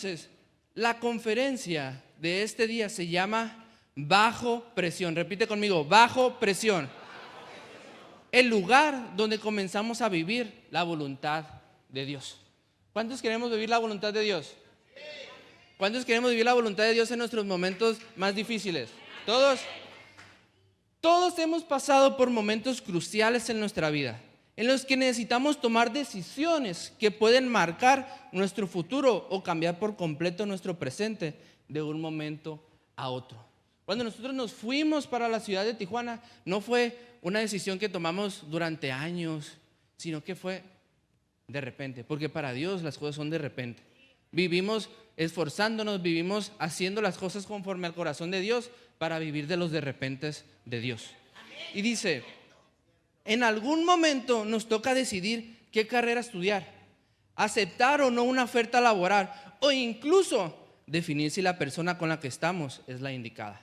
Entonces, la conferencia de este día se llama Bajo Presión. Repite conmigo, bajo presión. El lugar donde comenzamos a vivir la voluntad de Dios. ¿Cuántos queremos vivir la voluntad de Dios? ¿Cuántos queremos vivir la voluntad de Dios en nuestros momentos más difíciles? ¿Todos? Todos hemos pasado por momentos cruciales en nuestra vida, en los que necesitamos tomar decisiones que pueden marcar nuestro futuro o cambiar por completo nuestro presente de un momento a otro. Cuando nosotros nos fuimos para la ciudad de Tijuana, no fue una decisión que tomamos durante años, sino que fue de repente, porque para Dios las cosas son de repente. Vivimos esforzándonos, vivimos haciendo las cosas conforme al corazón de Dios para vivir de los de repentes de Dios. Y dice, en algún momento nos toca decidir qué carrera estudiar, aceptar o no una oferta laboral, o incluso definir si la persona con la que estamos es la indicada.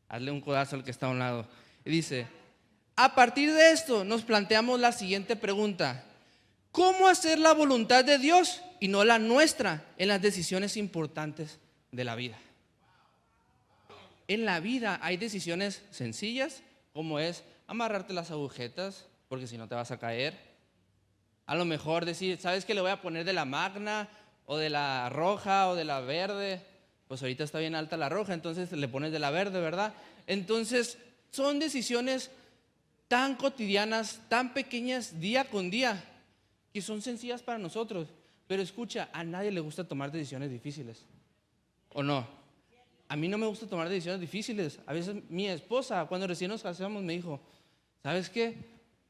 Hazle un codazo al que está a un lado. Y dice, a partir de esto nos planteamos la siguiente pregunta: ¿cómo hacer la voluntad de Dios y no la nuestra en las decisiones importantes de la vida? En la vida hay decisiones sencillas, como es amarrarte las agujetas, porque si no te vas a caer. A lo mejor decir, ¿sabes qué? Le voy a poner de la magna, o de la roja, o de la verde. Pues ahorita está bien alta la roja, entonces le pones de la verde, ¿verdad? Entonces son decisiones tan cotidianas, tan pequeñas día con día, que son sencillas para nosotros. Pero escucha, a nadie le gusta tomar decisiones difíciles, ¿o no? A mí no me gusta tomar decisiones difíciles. A veces mi esposa, cuando recién nos casamos, me dijo, ¿sabes qué?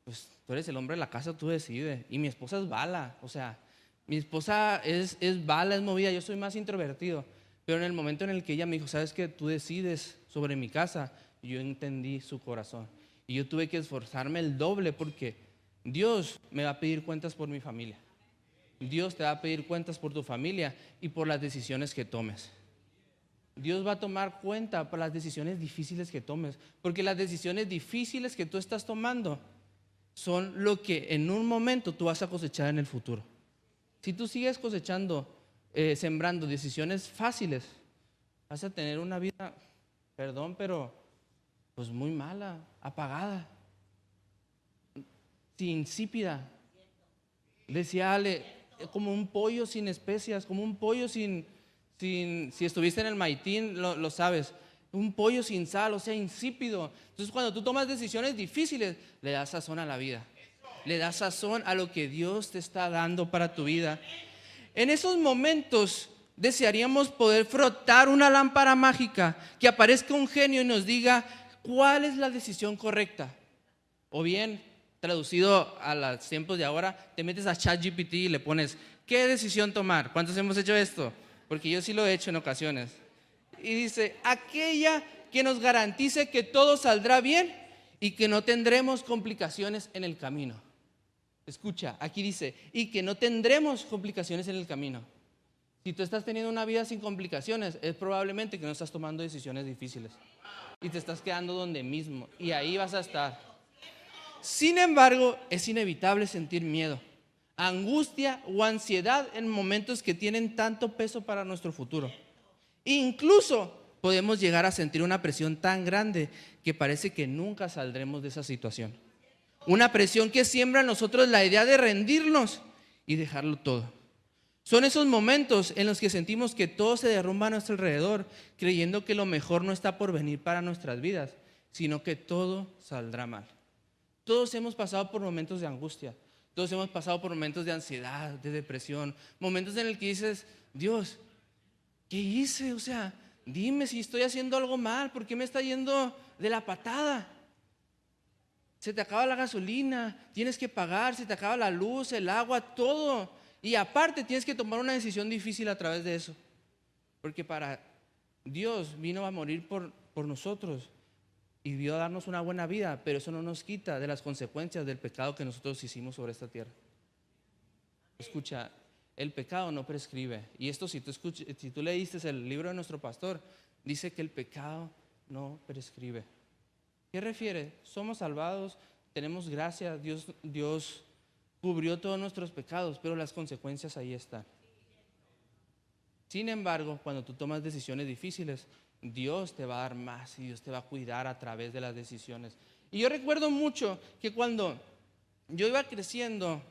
Pues tú eres el hombre de la casa, tú decides. Y mi esposa es bala, o sea, mi esposa es bala, es movida. Yo soy más introvertido. Pero en el momento en el que ella me dijo, ¿sabes qué? Tú decides sobre mi casa, yo entendí su corazón. Y yo tuve que esforzarme el doble, porque Dios me va a pedir cuentas por mi familia. Dios te va a pedir cuentas por tu familia y por las decisiones que tomes. Dios va a tomar cuenta por las decisiones difíciles que tomes, porque las decisiones difíciles que tú estás tomando son lo que en un momento tú vas a cosechar en el futuro. Si tú sigues cosechando, sembrando decisiones fáciles, vas a tener una vida, perdón, pero pues muy mala, apagada, insípida. Decía Ale, como un pollo sin especias, como un pollo sin, si estuviste en el Maitín, lo sabes, un pollo sin sal, o sea, insípido. Entonces cuando tú tomas decisiones difíciles, le das sazón a la vida, le das sazón a lo que Dios te está dando para tu vida. En esos momentos desearíamos poder frotar una lámpara mágica, que aparezca un genio y nos diga cuál es la decisión correcta. O bien, traducido a los tiempos de ahora, te metes a ChatGPT y le pones, ¿qué decisión tomar? ¿Cuántos hemos hecho esto? Porque yo sí lo he hecho en ocasiones. Y dice, aquella que nos garantice que todo saldrá bien y que no tendremos complicaciones en el camino. Escucha, aquí dice, y que no tendremos complicaciones en el camino. Si tú estás teniendo una vida sin complicaciones, es probablemente que no estás tomando decisiones difíciles y te estás quedando donde mismo, y ahí vas a estar. Sin embargo, es inevitable sentir miedo, angustia o ansiedad en momentos que tienen tanto peso para nuestro futuro. Incluso podemos llegar a sentir una presión tan grande que parece que nunca saldremos de esa situación. Una presión que siembra en nosotros la idea de rendirnos y dejarlo todo. Son esos momentos en los que sentimos que todo se derrumba a nuestro alrededor, creyendo que lo mejor no está por venir para nuestras vidas, sino que todo saldrá mal. Todos hemos pasado por momentos de angustia, todos hemos pasado por momentos de ansiedad, de depresión, momentos en el que dices, Dios, ¿qué hice? O sea, dime si estoy haciendo algo mal, ¿por qué me está yendo de la patada? Se te acaba la gasolina, tienes que pagar, se te acaba la luz, el agua, todo. Y aparte tienes que tomar una decisión difícil a través de eso. Porque para Dios vino a morir por nosotros y vino a darnos una buena vida, pero eso no nos quita de las consecuencias del pecado que nosotros hicimos sobre esta tierra. Escucha, el pecado no prescribe. Y esto si tú leíste el libro de nuestro pastor, dice que el pecado no prescribe. ¿Qué refiere? Somos salvados, tenemos gracia, Dios cubrió todos nuestros pecados, pero las consecuencias ahí están. Sin embargo, cuando tú tomas decisiones difíciles, Dios te va a dar más y Dios te va a cuidar a través de las decisiones. Y yo recuerdo mucho que cuando yo iba creciendo,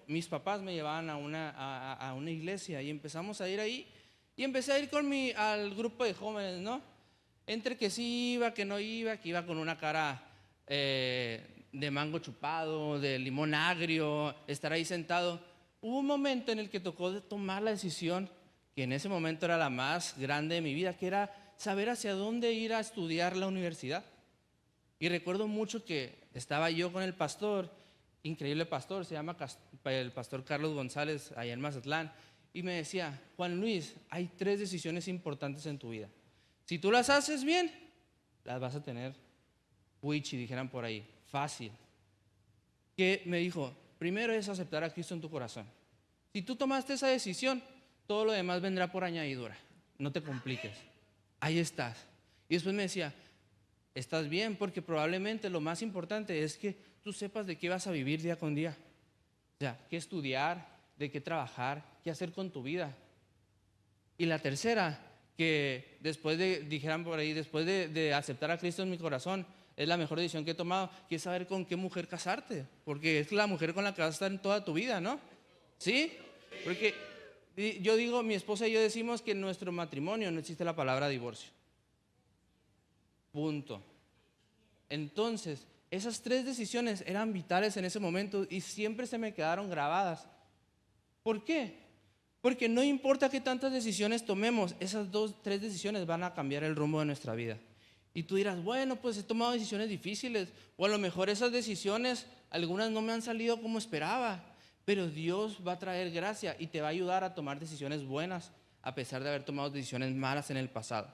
mis papás me llevaban a una iglesia y empezamos a ir ahí y empecé a ir al grupo de jóvenes, ¿no? Entre que sí iba, que no iba, que iba con una cara de mango chupado, de limón agrio, estar ahí sentado. Hubo un momento en el que tocó tomar la decisión, que en ese momento era la más grande de mi vida, que era saber hacia dónde ir a estudiar la universidad. Y recuerdo mucho que estaba yo con el pastor, increíble pastor, se llama el pastor Carlos González, allá en Mazatlán, y me decía: Juan Luis, hay 3 decisiones importantes en tu vida. Si tú las haces bien, las vas a tener wichi, dijeran por ahí, fácil. Que me dijo: primero es aceptar a Cristo en tu corazón. Si tú tomaste esa decisión, todo lo demás vendrá por añadidura. No te compliques. Ahí estás. Y después me decía: estás bien, porque probablemente lo más importante es que tú sepas de qué vas a vivir día con día. O sea, qué estudiar, de qué trabajar, qué hacer con tu vida. Y la tercera, que dijeran por ahí, después de aceptar a Cristo en mi corazón, es la mejor decisión que he tomado, que es saber con qué mujer casarte, porque es la mujer con la que vas a estar en toda tu vida, ¿no? ¿Sí? Porque yo digo, mi esposa y yo decimos que en nuestro matrimonio no existe la palabra divorcio. Punto. Entonces, esas 3 decisiones eran vitales en ese momento y siempre se me quedaron grabadas. ¿Por qué? Porque no importa qué tantas decisiones tomemos, esas 3 decisiones van a cambiar el rumbo de nuestra vida. Y tú dirás: bueno, pues he tomado decisiones difíciles, o a lo mejor esas decisiones, algunas no me han salido como esperaba, pero Dios va a traer gracia y te va a ayudar a tomar decisiones buenas, a pesar de haber tomado decisiones malas en el pasado.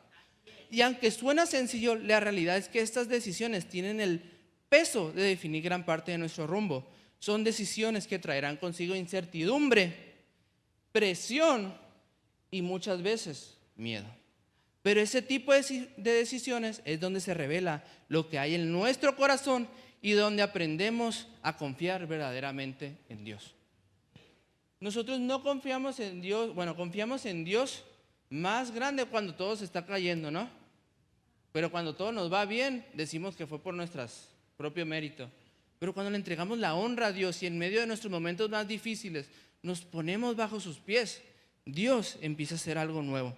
Y aunque suena sencillo, la realidad es que estas decisiones tienen el peso de definir gran parte de nuestro rumbo. Son decisiones que traerán consigo incertidumbre, presión y muchas veces miedo. Pero ese tipo de decisiones es donde se revela lo que hay en nuestro corazón y donde aprendemos a confiar verdaderamente en Dios. Nosotros no confiamos en Dios, bueno, confiamos en Dios más grande cuando todo se está cayendo, ¿no? Pero cuando todo nos va bien, decimos que fue por nuestro propio mérito. Pero cuando le entregamos la honra a Dios y en medio de nuestros momentos más difíciles nos ponemos bajo sus pies, Dios empieza a hacer algo nuevo.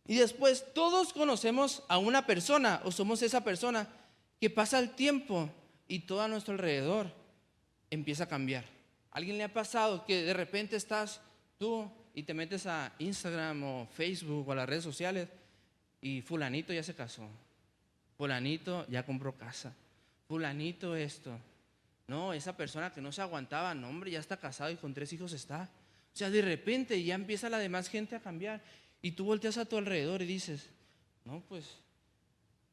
Y después todos conocemos a una persona o somos esa persona que pasa el tiempo y todo a nuestro alrededor empieza a cambiar. ¿A alguien le ha pasado que de repente estás tú y te metes a Instagram o Facebook o a las redes sociales y fulanito ya se casó, fulanito ya compró casa, fulanito esto? No, esa persona que no se aguantaba, no hombre, ya está casado y con 3 hijos está. O sea, de repente ya empieza la demás gente a cambiar y tú volteas a tu alrededor y dices: no, pues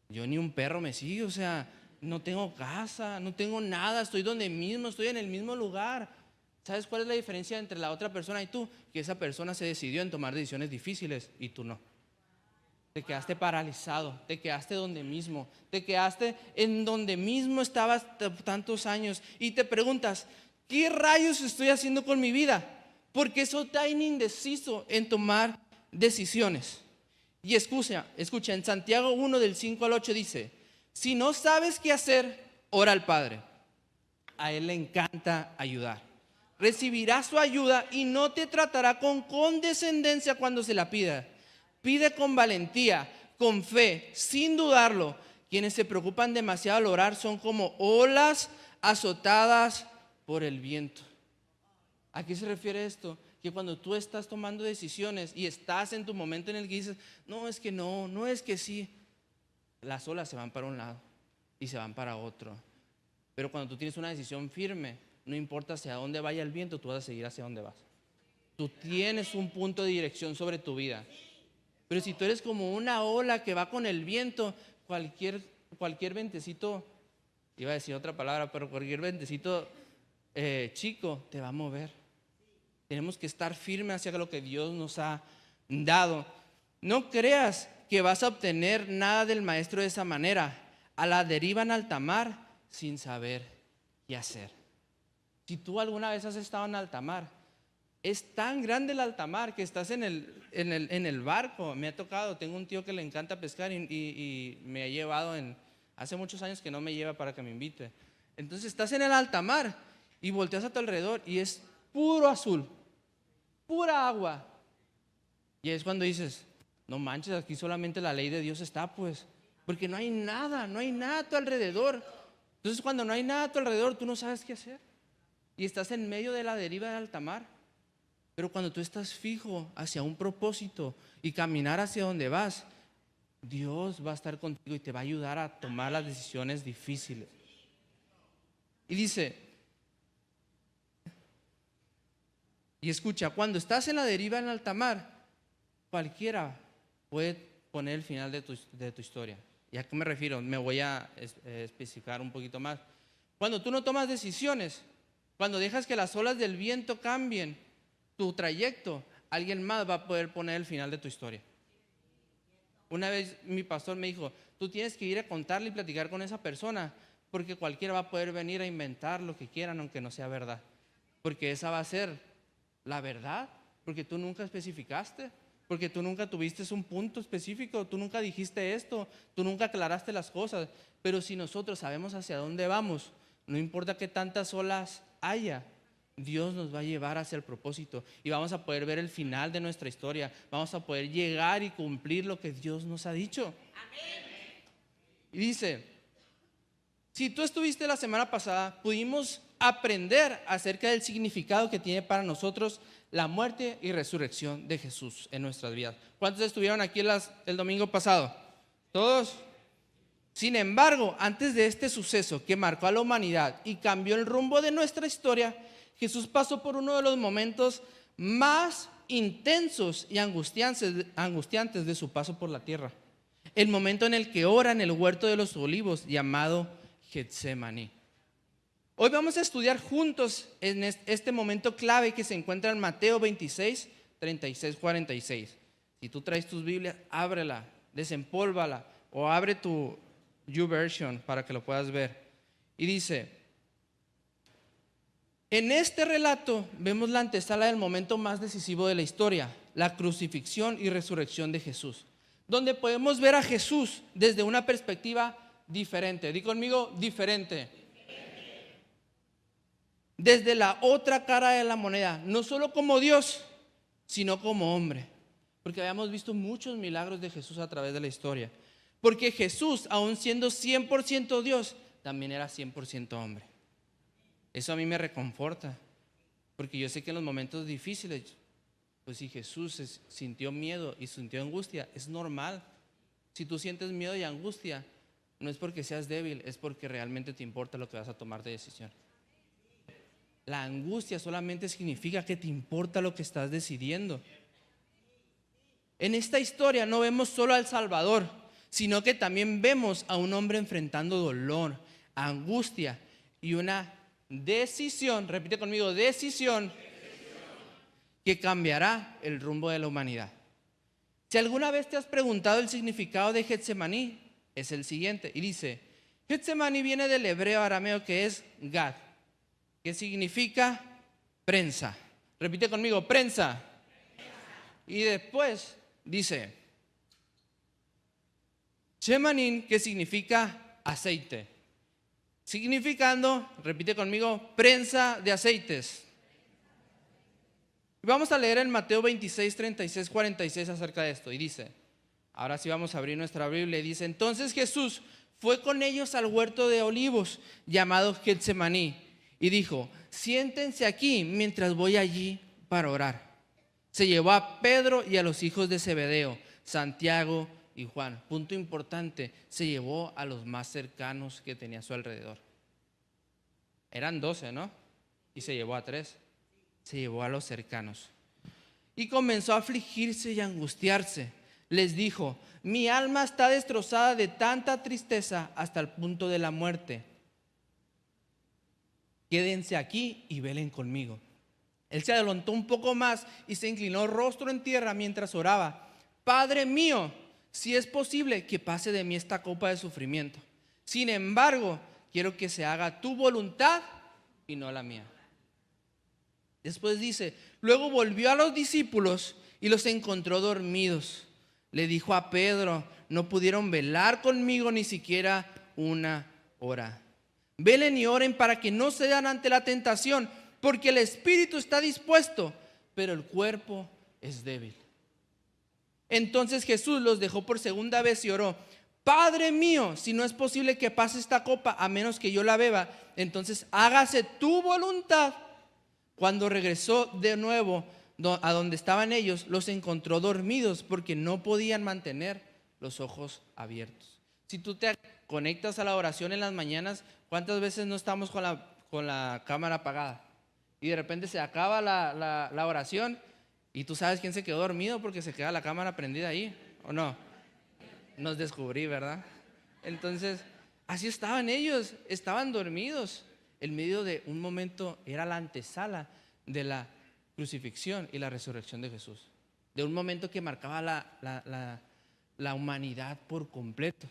yo ni un perro me sigue, o sea, no tengo casa, no tengo nada, estoy donde mismo, estoy en el mismo lugar. ¿Sabes cuál es la diferencia entre la otra persona y tú? Que esa persona se decidió en tomar decisiones difíciles y tú no. Te quedaste paralizado, te quedaste donde mismo, te quedaste en donde mismo estabas tantos años y te preguntas: ¿qué rayos estoy haciendo con mi vida? Porque soy tan indeciso en tomar decisiones. Y escucha, en Santiago 1 del 5 al 8 dice: si no sabes qué hacer, ora al Padre. A Él le encanta ayudar. Recibirás su ayuda y no te tratará con condescendencia cuando se la pida. Pide con valentía, con fe, sin dudarlo. Quienes se preocupan demasiado al orar son como olas azotadas por el viento. ¿A qué se refiere esto? Que cuando tú estás tomando decisiones y estás en tu momento en el que dices: no, es que no, no es que sí, las olas se van para un lado y se van para otro. Pero cuando tú tienes una decisión firme, no importa hacia dónde vaya el viento, tú vas a seguir hacia dónde vas. Tú tienes un punto de dirección sobre tu vida. Pero si tú eres como una ola que va con el viento, cualquier ventecito, iba a decir otra palabra, pero cualquier ventecito chico te va a mover. Tenemos que estar firmes hacia lo que Dios nos ha dado. No creas que vas a obtener nada del maestro de esa manera. A la deriva en alta mar sin saber qué hacer. Si tú alguna vez has estado en alta mar, Es tan grande el alta mar que estás en el barco. Me ha tocado, tengo un tío que le encanta pescar y me ha llevado hace muchos años que no me lleva para que me invite. Entonces estás en el alta mar y volteas a tu alrededor y es puro azul, pura agua. Y es cuando dices, no manches, aquí solamente la ley de Dios está, pues, porque no hay nada a tu alrededor. Entonces cuando no hay nada a tu alrededor, tú no sabes qué hacer y estás en medio de la deriva del alta mar. Pero cuando tú estás fijo hacia un propósito y caminar hacia donde vas, Dios va a estar contigo y te va a ayudar a tomar las decisiones difíciles. Y dice, y escucha, cuando estás en la deriva en alta mar, cualquiera puede poner el final de tu historia. ¿Y a qué me refiero? Me voy a especificar un poquito más. Cuando tú no tomas decisiones, cuando dejas que las olas del viento cambien tu trayecto, alguien más va a poder poner el final de tu historia. Una vez mi pastor me dijo, tú tienes que ir a contarle y platicar con esa persona, porque cualquiera va a poder venir a inventar lo que quieran, aunque no sea verdad. Porque esa va a ser la verdad, porque tú nunca especificaste, porque tú nunca tuviste un punto específico, tú nunca dijiste esto, tú nunca aclaraste las cosas. Pero si nosotros sabemos hacia dónde vamos, no importa qué tantas olas haya, Dios nos va a llevar hacia el propósito y vamos a poder ver el final de nuestra historia. Vamos a poder llegar y cumplir lo que Dios nos ha dicho. Amén. Y dice, si tú estuviste la semana pasada, pudimos aprender acerca del significado que tiene para nosotros la muerte y resurrección de Jesús en nuestras vidas. ¿Cuántos estuvieron aquí el domingo pasado? ¿Todos? Sin embargo, antes de este suceso que marcó a la humanidad y cambió el rumbo de nuestra historia, Jesús pasó por uno de los momentos más intensos y angustiantes de su paso por la tierra. El momento en el que ora en el huerto de los olivos, llamado Getsemaní. Hoy vamos a estudiar juntos en este momento clave que se encuentra en Mateo 26, 36, 46. Si tú traes tus Biblias, ábrela, desempólvala o abre tu YouVersion para que lo puedas ver. Y dice, en este relato vemos la antesala del momento más decisivo de la historia, la crucifixión y resurrección de Jesús, donde podemos ver a Jesús desde una perspectiva diferente. Di conmigo, diferente. Desde la otra cara de la moneda, no solo como Dios, sino como hombre. Porque habíamos visto muchos milagros de Jesús a través de la historia. Porque Jesús, aun siendo 100% Dios, también era 100% hombre. Eso a mí me reconforta, porque yo sé que en los momentos difíciles, pues si Jesús sintió miedo y sintió angustia, es normal. Si tú sientes miedo y angustia, no es porque seas débil, es porque realmente te importa lo que vas a tomar de decisión. La angustia solamente significa que te importa lo que estás decidiendo. En esta historia no vemos solo al Salvador, sino que también vemos a un hombre enfrentando dolor, angustia y una decisión, repite conmigo, decisión que cambiará el rumbo de la humanidad. Si alguna vez te has preguntado el significado de Getsemaní, es el siguiente. Y dice, Getsemaní viene del hebreo arameo que es Gad, que significa prensa. Repite conmigo, prensa. Y después dice, Shemanín, que significa aceite. Significando, repite conmigo, prensa de aceites. Vamos a leer en Mateo 26, 36, 46 acerca de esto. Y dice, ahora sí vamos a abrir nuestra Biblia. Y dice, entonces Jesús fue con ellos al huerto de olivos, llamado Getsemaní. Y dijo, siéntense aquí mientras voy allí para orar. Se llevó a Pedro y a los hijos de Zebedeo, Santiago y Juan. Punto importante, se llevó a los más cercanos que tenía a su alrededor. Eran 12, ¿no? Y se llevó a 3. Se llevó a los cercanos. Y comenzó a afligirse y a angustiarse. Les dijo, mi alma está destrozada de tanta tristeza hasta el punto de la muerte. Quédense aquí y velen conmigo. Él se adelantó un poco más y se inclinó rostro en tierra mientras oraba. Padre mío, si es posible que pase de mí esta copa de sufrimiento. Sin embargo, quiero que se haga tu voluntad y no la mía. Después dice, luego volvió a los discípulos y los encontró dormidos. Le dijo a Pedro, no pudieron velar conmigo ni siquiera una hora. Velen y oren para que no cedan ante la tentación, porque el espíritu está dispuesto, pero el cuerpo es débil. Entonces Jesús los dejó por segunda vez y oró, Padre mío, si no es posible que pase esta copa a menos que yo la beba, entonces hágase tu voluntad. Cuando regresó de nuevo a donde estaban ellos, los encontró dormidos porque no podían mantener los ojos abiertos. Si tú te conectas a la oración en las mañanas, ¿cuántas veces no estamos con la cámara apagada? Y de repente se acaba la oración y tú sabes quién se quedó dormido porque se queda la cámara prendida ahí, ¿o no? Nos descubrí, ¿verdad? Entonces, así estaban ellos, estaban dormidos. En medio de un momento, era la antesala de la crucifixión y la resurrección de Jesús. De un momento que marcaba la humanidad por completo.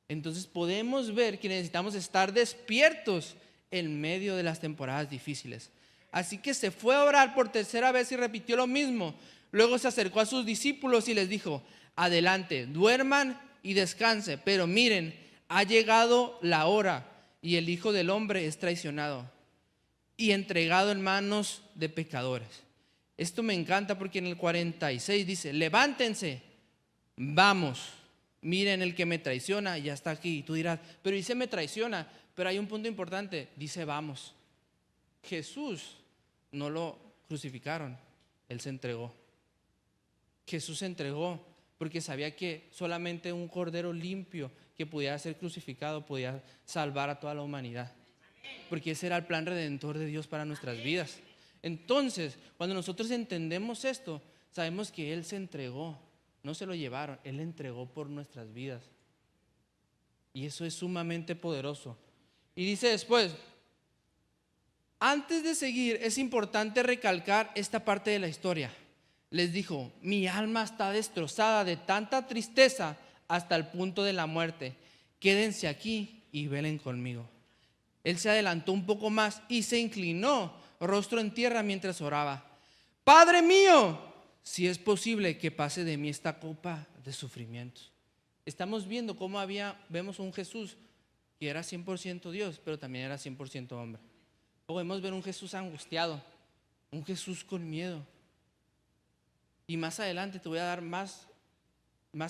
Entonces podemos ver que necesitamos estar despiertos en medio de las temporadas difíciles. Así que se fue a orar por tercera vez y repitió lo mismo. Luego se acercó a sus discípulos y les dijo, adelante, duerman y descansen, pero miren, ha llegado la hora y el Hijo del Hombre es traicionado y entregado en manos de pecadores. Esto me encanta porque en el 46 dice, levántense, vamos, miren el que me traiciona, ya está aquí. Y tú dirás, pero dice me traiciona, pero hay un punto importante, dice vamos. Jesús no lo crucificaron, Él se entregó. Jesús se entregó porque sabía que solamente un cordero limpio que pudiera ser crucificado podía salvar a toda la humanidad. Porque ese era el plan redentor de Dios para nuestras vidas. Entonces, cuando nosotros entendemos esto, sabemos que Él se entregó, no se lo llevaron, Él entregó por nuestras vidas. Y eso es sumamente poderoso. Y dice después, antes de seguir, es importante recalcar esta parte de la historia. Les dijo, mi alma está destrozada de tanta tristeza hasta el punto de la muerte. Quédense aquí y velen conmigo. Él se adelantó un poco más y se inclinó, rostro en tierra mientras oraba. Padre mío, si es posible que pase de mí esta copa de sufrimientos. Estamos viendo cómo vemos un Jesús que era 100% Dios, pero también era 100% hombre. Podemos ver un Jesús angustiado, un Jesús con miedo. Y más adelante te voy a dar más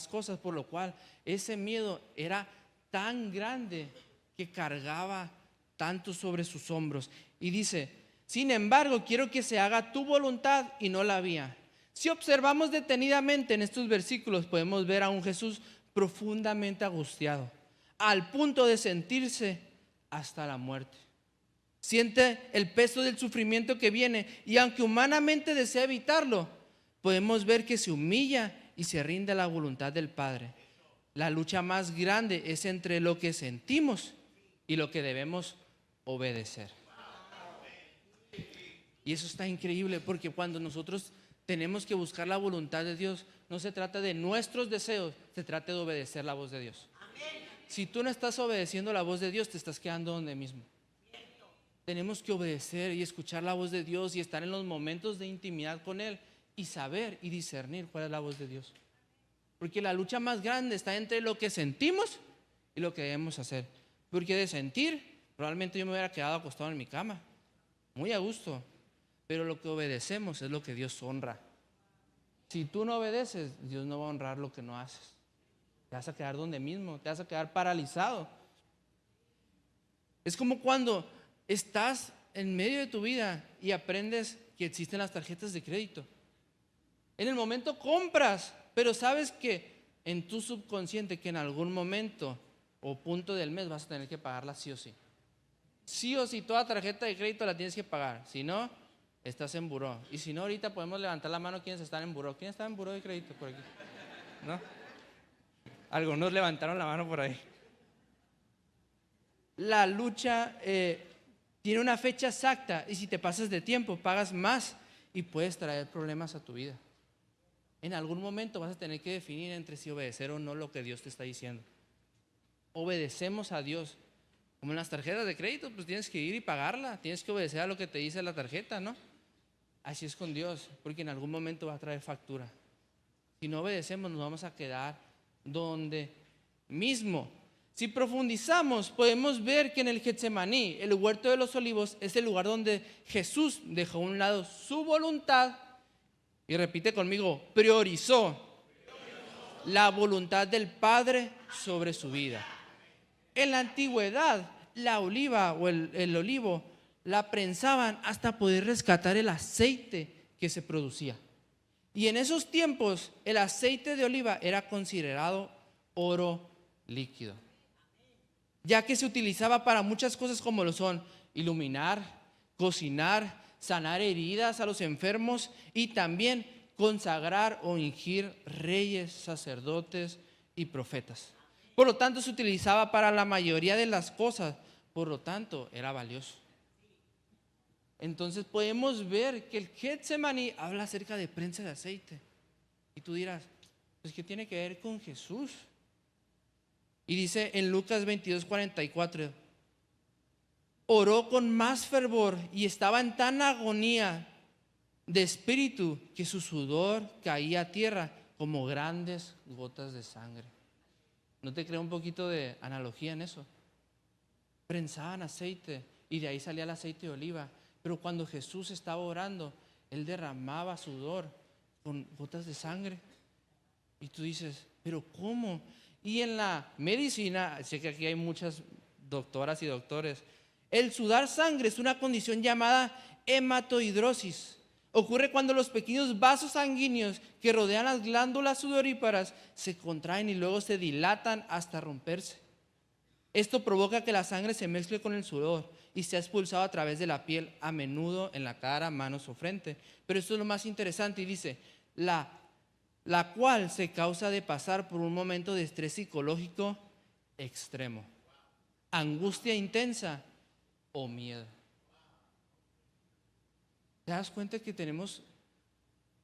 cosas, por lo cual ese miedo era tan grande que cargaba tanto sobre sus hombros. Y dice, sin embargo, quiero que se haga tu voluntad y no la mía. Si observamos detenidamente en estos versículos, podemos ver a un Jesús profundamente angustiado, al punto de sentirse hasta la muerte. Siente el peso del sufrimiento que viene y aunque humanamente desea evitarlo, podemos ver que se humilla y se rinde a la voluntad del Padre. La lucha más grande es entre lo que sentimos y lo que debemos obedecer. Y eso está increíble porque cuando nosotros tenemos que buscar la voluntad de Dios, no se trata de nuestros deseos, se trata de obedecer la voz de Dios. Si tú no estás obedeciendo la voz de Dios, te estás quedando donde mismo. Tenemos que obedecer y escuchar la voz de Dios y estar en los momentos de intimidad con Él y saber y discernir cuál es la voz de Dios. Porque la lucha más grande está entre lo que sentimos y lo que debemos hacer. Porque de sentir, probablemente yo me hubiera quedado acostado en mi cama, muy a gusto. Pero lo que obedecemos es lo que Dios honra. Si tú no obedeces, Dios no va a honrar lo que no haces. Te vas a quedar donde mismo, te vas a quedar paralizado. Es como cuando estás en medio de tu vida y aprendes que existen las tarjetas de crédito. En el momento compras, pero sabes que en tu subconsciente que en algún momento o punto del mes vas a tener que pagarla sí o sí. Sí o sí, toda tarjeta de crédito la tienes que pagar. Si no, estás en buró. Y si no, ahorita podemos levantar la mano quienes están en buró. ¿Quién está en buró de crédito por aquí? ¿No? Algunos levantaron la mano por ahí. La lucha tiene una fecha exacta y si te pasas de tiempo, pagas más y puedes traer problemas a tu vida. En algún momento vas a tener que definir entre si obedecer o no lo que Dios te está diciendo. Obedecemos a Dios. Como en las tarjetas de crédito, pues tienes que ir y pagarla. Tienes que obedecer a lo que te dice la tarjeta, ¿no? Así es con Dios, porque en algún momento va a traer factura. Si no obedecemos, nos vamos a quedar donde mismo. Si profundizamos, podemos ver que en el Getsemaní, el huerto de los olivos, es el lugar donde Jesús dejó a un lado su voluntad y, repite conmigo, priorizó la voluntad del Padre sobre su vida. En la antigüedad, la oliva o el olivo la prensaban hasta poder rescatar el aceite que se producía. Y en esos tiempos, el aceite de oliva era considerado oro líquido, ya que se utilizaba para muchas cosas como lo son iluminar, cocinar, sanar heridas a los enfermos y también consagrar o ungir reyes, sacerdotes y profetas. Por lo tanto, se utilizaba para la mayoría de las cosas, por lo tanto, era valioso. Entonces podemos ver que el Getsemaní habla acerca de prensa de aceite. Y tú dirás, pues ¿qué tiene que ver con Jesús? Y dice en Lucas 22:44, oró con más fervor y estaba en tan agonía de espíritu que su sudor caía a tierra como grandes gotas de sangre. ¿No te crea un poquito de analogía en eso? Prensaban aceite y de ahí salía el aceite de oliva. Pero cuando Jesús estaba orando, Él derramaba sudor con gotas de sangre. Y tú dices, ¿pero cómo? Y en la medicina, sé que aquí hay muchas doctoras y doctores, el sudar sangre es una condición llamada hematohidrosis. Ocurre cuando los pequeños vasos sanguíneos que rodean las glándulas sudoríparas se contraen y luego se dilatan hasta romperse. Esto provoca que la sangre se mezcle con el sudor y sea expulsado a través de la piel, a menudo en la cara, manos o frente. Pero esto es lo más interesante y dice, la cual se causa de pasar por un momento de estrés psicológico extremo, angustia intensa o miedo. ¿Te das cuenta que tenemos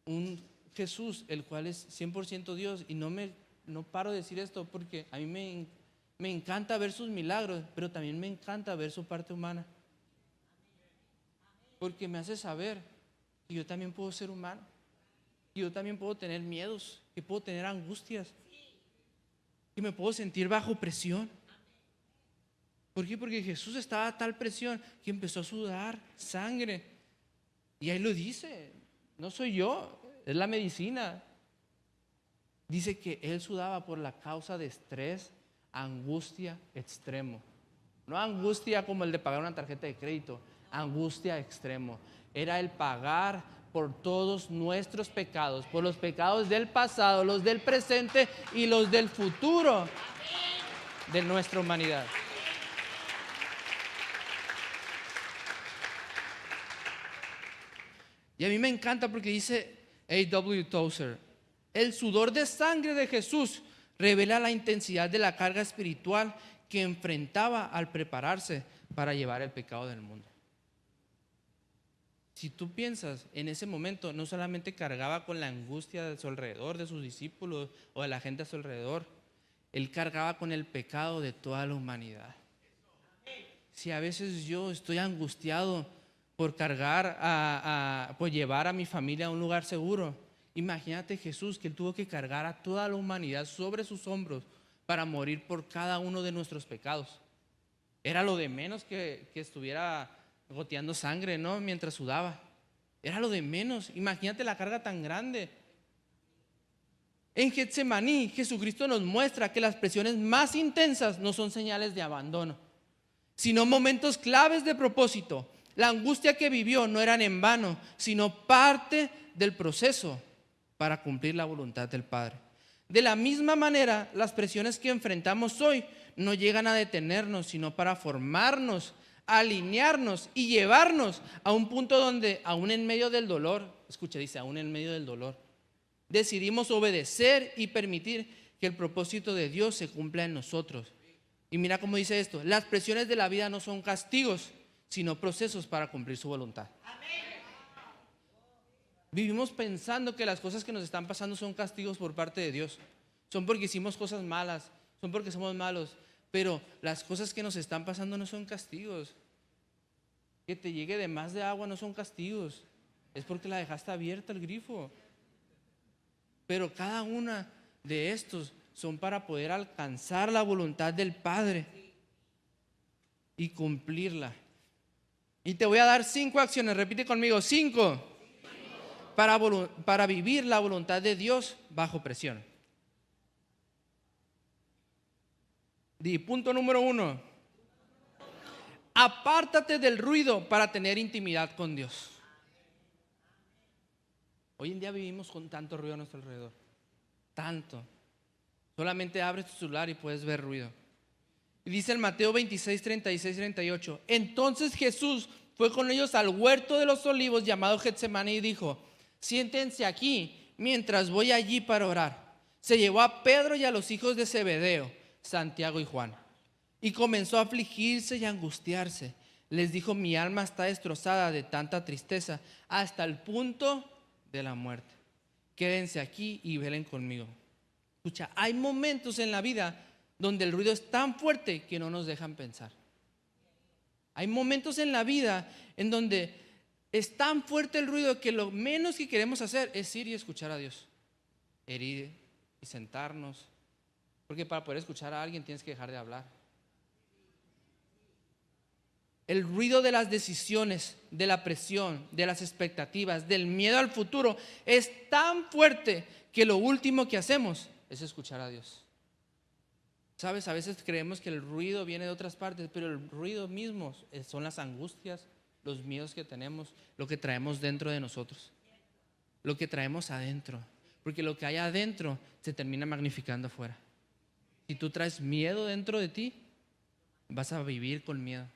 un Jesús, el cual es 100% Dios? Y no paro de decir esto porque a mí me encanta ver sus milagros, pero también me encanta ver su parte humana. Porque me hace saber que yo también puedo ser humano, que yo también puedo tener miedos, que puedo tener angustias, que me puedo sentir bajo presión. ¿Por qué? Porque Jesús estaba a tal presión que empezó a sudar sangre. Y ahí lo dice, no soy yo, es la medicina. Dice que él sudaba por la causa de estrés, angustia extremo. No angustia como el de pagar una tarjeta de crédito, angustia extremo. Era el pagar por todos nuestros pecados, por los pecados del pasado, los del presente y los del futuro de nuestra humanidad. Y a mí me encanta porque dice A.W. Tozer, el sudor de sangre de Jesús revela la intensidad de la carga espiritual que enfrentaba al prepararse para llevar el pecado del mundo. Si tú piensas, en ese momento no solamente cargaba con la angustia de su alrededor, de sus discípulos o de la gente a su alrededor, él cargaba con el pecado de toda la humanidad. Si a veces yo estoy angustiado por cargar, por llevar a mi familia a un lugar seguro, imagínate Jesús, que él tuvo que cargar a toda la humanidad sobre sus hombros para morir por cada uno de nuestros pecados. Era lo de menos que estuviera goteando sangre, ¿no? Mientras sudaba. Era lo de menos. Imagínate la carga tan grande. En Getsemaní, Jesucristo nos muestra que las presiones más intensas no son señales de abandono, sino momentos claves de propósito. La angustia que vivió no eran en vano, sino parte del proceso para cumplir la voluntad del Padre. De la misma manera, las presiones que enfrentamos hoy no llegan a detenernos, sino para formarnos, alinearnos y llevarnos a un punto donde, aún en medio del dolor, escucha, dice, aún en medio del dolor, decidimos obedecer y permitir que el propósito de Dios se cumpla en nosotros. Y mira cómo dice esto: las presiones de la vida no son castigos, sino procesos para cumplir su voluntad. Vivimos pensando que las cosas que nos están pasando son castigos por parte de Dios. Son porque hicimos cosas malas, son porque somos malos. Pero las cosas que nos están pasando no son castigos. Que te llegue de más de agua no son castigos. Es porque la dejaste abierta el grifo. Pero cada una de estos son para poder alcanzar la voluntad del Padre y cumplirla. Y te voy a dar 5 acciones, repite conmigo, 5 para vivir la voluntad de Dios bajo presión. Punto número 1. Apártate del ruido para tener intimidad con Dios. Hoy en día vivimos con tanto ruido a nuestro alrededor. Tanto. Solamente abres tu celular y puedes ver ruido. Y dice en Mateo 26, 36, 38. Entonces Jesús fue con ellos al huerto de los olivos llamado Getsemaní y dijo: siéntense aquí mientras voy allí para orar. Se llevó a Pedro y a los hijos de Zebedeo, Santiago y Juan, y comenzó a afligirse y a angustiarse. Les dijo: mi alma está destrozada de tanta tristeza hasta el punto de la muerte. Quédense aquí y velen conmigo. Escucha, hay momentos en la vida donde el ruido es tan fuerte que no nos dejan pensar. Hay momentos en la vida en donde es tan fuerte el ruido que lo menos que queremos hacer es ir y escuchar a Dios. Ir y sentarnos. Porque para poder escuchar a alguien tienes que dejar de hablar. El ruido de las decisiones, de la presión, de las expectativas, del miedo al futuro es tan fuerte que lo último que hacemos es escuchar a Dios. Sabes, a veces creemos que el ruido viene de otras partes, pero el ruido mismo son las angustias, los miedos que tenemos, lo que traemos dentro de nosotros, lo que traemos adentro, porque lo que hay adentro se termina magnificando afuera. Si tú traes miedo dentro de ti, vas a vivir con miedo.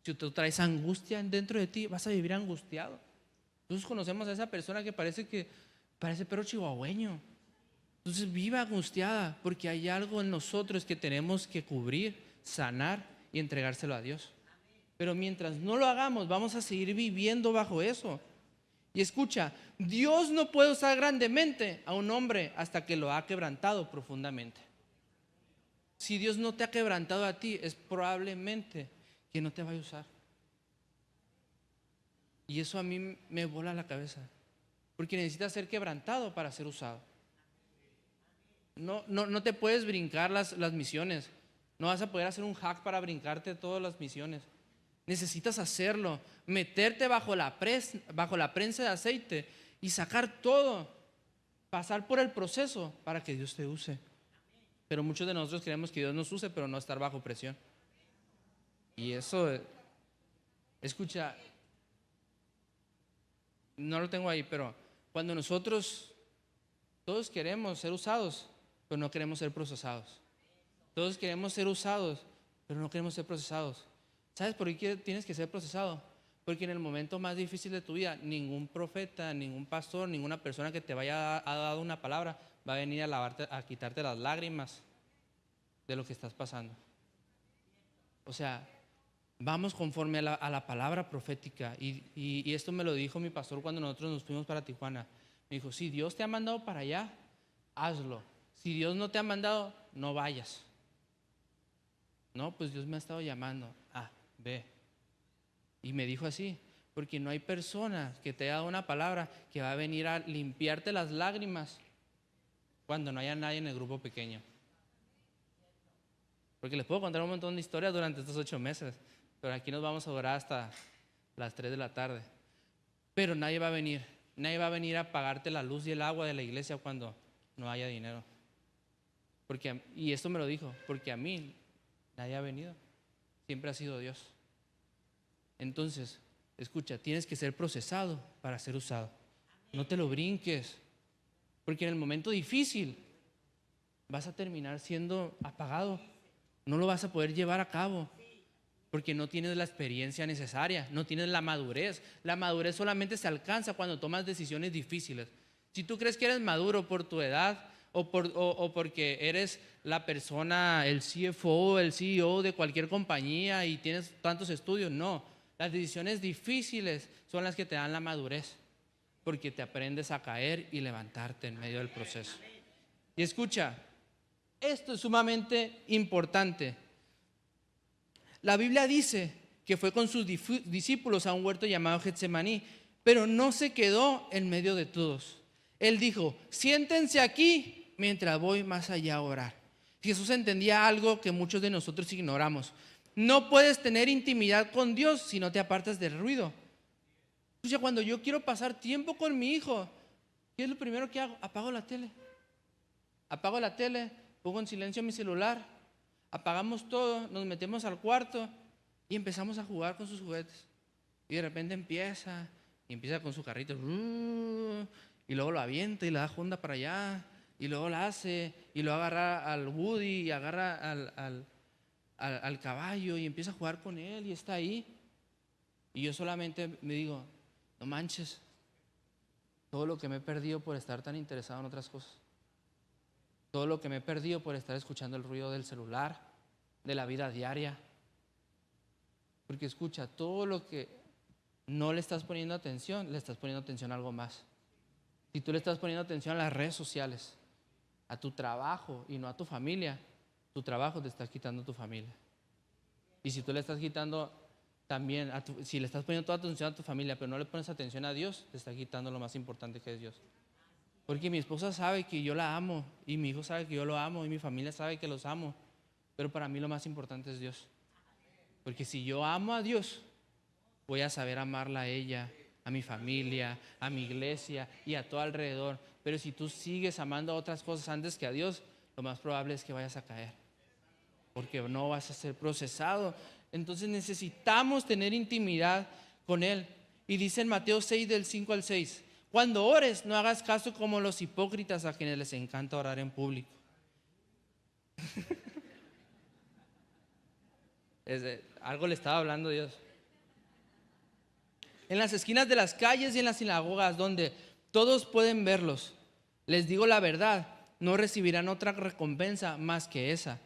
Si tú traes angustia dentro de ti, vas a vivir angustiado. Nosotros conocemos a esa persona que parece perro chihuahueño. Entonces viva angustiada porque hay algo en nosotros que tenemos que cubrir, sanar y entregárselo a Dios. Pero mientras no lo hagamos, vamos a seguir viviendo bajo eso. Y escucha, Dios no puede usar grandemente a un hombre hasta que lo ha quebrantado profundamente. Si Dios no te ha quebrantado a ti, es probablemente que no te vaya a usar. Y eso a mí me vuela la cabeza, porque necesitas ser quebrantado para ser usado. No te puedes brincar las misiones. No vas a poder hacer un hack para brincarte todas las misiones. Necesitas hacerlo, meterte bajo la prensa de aceite y sacar todo, pasar por el proceso para que Dios te use. Pero muchos de nosotros queremos que Dios nos use, pero no estar bajo presión. Y eso, escucha, no lo tengo ahí, pero cuando todos queremos ser usados, pero no queremos ser procesados. Todos queremos ser usados, pero no queremos ser procesados. ¿Sabes por qué tienes que ser procesado? Porque en el momento más difícil de tu vida, ningún profeta, ningún pastor, ninguna persona que te vaya a dar una palabra va a venir a quitarte las lágrimas de lo que estás pasando. O sea, vamos conforme a la palabra profética. Y esto me lo dijo mi pastor cuando nosotros nos fuimos para Tijuana. Me dijo: si Dios te ha mandado para allá, hazlo. Si Dios no te ha mandado, no vayas. No, pues Dios me ha estado llamando. Ve. Y me dijo así: porque no hay persona que te haya dado una palabra que va a venir a limpiarte las lágrimas cuando no haya nadie en el grupo pequeño. Porque les puedo contar un montón de historias durante estos 8 meses, pero aquí nos vamos a durar hasta las 3 de la tarde. Pero nadie va a venir a pagarte la luz y el agua de la iglesia cuando no haya dinero. Y esto me lo dijo, porque a mí nadie ha venido, siempre ha sido Dios. Entonces, escucha, tienes que ser procesado para ser usado. No te lo brinques, porque en el momento difícil vas a terminar siendo apagado. No lo vas a poder llevar a cabo porque no tienes la experiencia necesaria, no tienes la madurez. La madurez solamente se alcanza cuando tomas decisiones difíciles. Si tú crees que eres maduro por tu edad o porque eres la persona, el CFO, el CEO de cualquier compañía y tienes tantos estudios, no. Las decisiones difíciles son las que te dan la madurez, porque te aprendes a caer y levantarte en medio del proceso. Y escucha, esto es sumamente importante. La Biblia dice que fue con sus discípulos a un huerto llamado Getsemaní Pero no se quedó en medio de todos. Él dijo: siéntense aquí mientras voy más allá a orar. Jesús entendía algo que muchos de nosotros ignoramos. No puedes tener intimidad con Dios si no te apartas del ruido. Escucha, cuando yo quiero pasar tiempo con mi hijo, ¿qué es lo primero que hago? Apago la tele. Apago la tele, pongo en silencio mi celular, apagamos todo, nos metemos al cuarto y empezamos a jugar con sus juguetes. Y de repente empieza con su carrito, y luego lo avienta y le da Honda para allá, y luego la hace, y luego agarra al Woody y agarra al caballo y empieza a jugar con él y está ahí. Y yo solamente me digo: no manches, todo lo que me he perdido por estar tan interesado en otras cosas. Todo lo que me he perdido por estar escuchando el ruido del celular, de la vida diaria. Porque escucha, todo lo que no le estás poniendo atención, le estás poniendo atención a algo más. Si tú le estás poniendo atención a las redes sociales, a tu trabajo y no a tu familia, tu trabajo te está quitando tu familia. Y si tú le estás quitando también, si le estás poniendo toda atención a tu familia, pero no le pones atención a Dios, te está quitando lo más importante que es Dios. Porque mi esposa sabe que yo la amo, y mi hijo sabe que yo lo amo, y mi familia sabe que los amo. Pero para mí lo más importante es Dios. Porque si yo amo a Dios, voy a saber amarla a ella, a mi familia, a mi iglesia y a todo alrededor. Pero si tú sigues amando a otras cosas antes que a Dios, lo más probable es que vayas a caer. Porque no vas a ser procesado. Entonces necesitamos tener intimidad con Él. Y dice en Mateo 6, del 5 al 6: cuando ores, no hagas caso como los hipócritas, a quienes les encanta orar en público. Algo le estaba hablando Dios. En las esquinas de las calles y en las sinagogas, donde todos pueden verlos, les digo la verdad, no recibirán otra recompensa más que esa.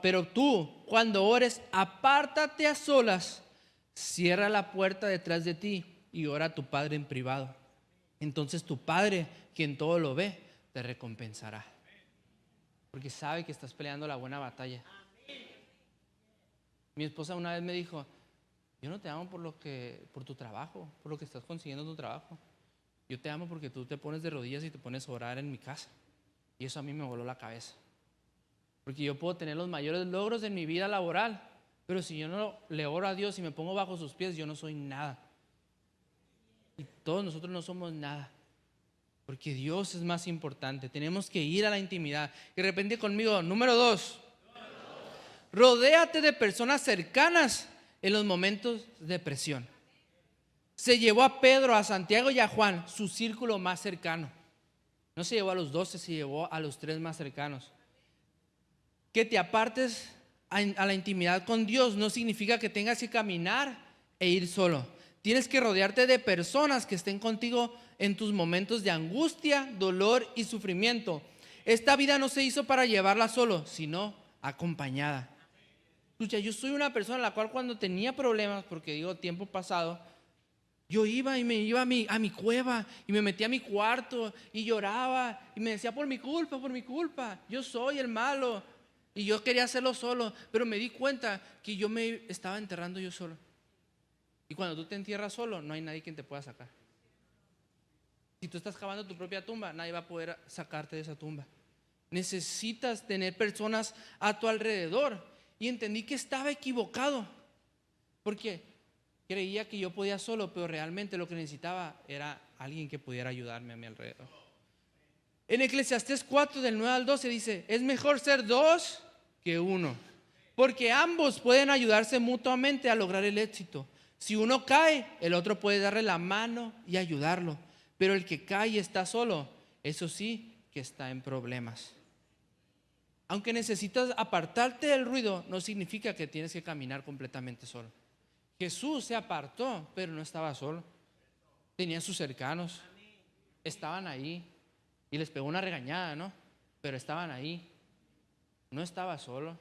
Pero tú, cuando ores, apártate a solas, cierra la puerta detrás de ti y ora a tu Padre en privado. Entonces tu Padre, quien todo lo ve, te recompensará. Porque sabe que estás peleando la buena batalla. Mi esposa una vez me dijo: yo no te amo por tu trabajo, por lo que estás consiguiendo en tu trabajo. Yo te amo porque tú te pones de rodillas y te pones a orar en mi casa. Y eso a mí me voló la cabeza. Porque yo puedo tener los mayores logros en mi vida laboral, pero si yo no le oro a Dios y me pongo bajo sus pies, yo no soy nada. Y todos nosotros no somos nada. Porque Dios es más importante. Tenemos que ir a la intimidad. Y repente conmigo, número 2. Rodéate de personas cercanas en los momentos de presión. Se llevó a Pedro, a Santiago y a Juan, su círculo más cercano. No se llevó a los 12, se llevó a los 3 más cercanos. Que te apartes a la intimidad con Dios no significa que tengas que caminar e ir solo. Tienes que rodearte de personas que estén contigo en tus momentos de angustia, dolor y sufrimiento. Esta vida no se hizo para llevarla solo, sino acompañada. Escucha, yo soy una persona a la cual cuando tenía problemas, porque digo tiempo pasado, yo iba y me iba a mi cueva y me metía a mi cuarto y lloraba y me decía: por mi culpa, yo soy el malo. Y yo quería hacerlo solo, pero me di cuenta que yo me estaba enterrando yo solo. Y cuando tú te entierras solo, no hay nadie quien te pueda sacar. Si tú estás cavando tu propia tumba, nadie va a poder sacarte de esa tumba. Necesitas tener personas a tu alrededor. Y entendí que estaba equivocado, porque creía que yo podía solo, pero realmente lo que necesitaba era alguien que pudiera ayudarme a mi alrededor. En Eclesiastés 4, del 9 al 12 dice: es mejor ser 2 que 1, porque ambos pueden ayudarse mutuamente a lograr el éxito. Si uno cae, el otro puede darle la mano y ayudarlo, pero el que cae y está solo, eso sí que está en problemas. Aunque necesitas apartarte del ruido, no significa que tienes que caminar completamente solo. Jesús se apartó, pero no estaba solo. Tenía sus cercanos, estaban ahí, y les pegó una regañada, ¿no? Pero estaban ahí. No estaba solo.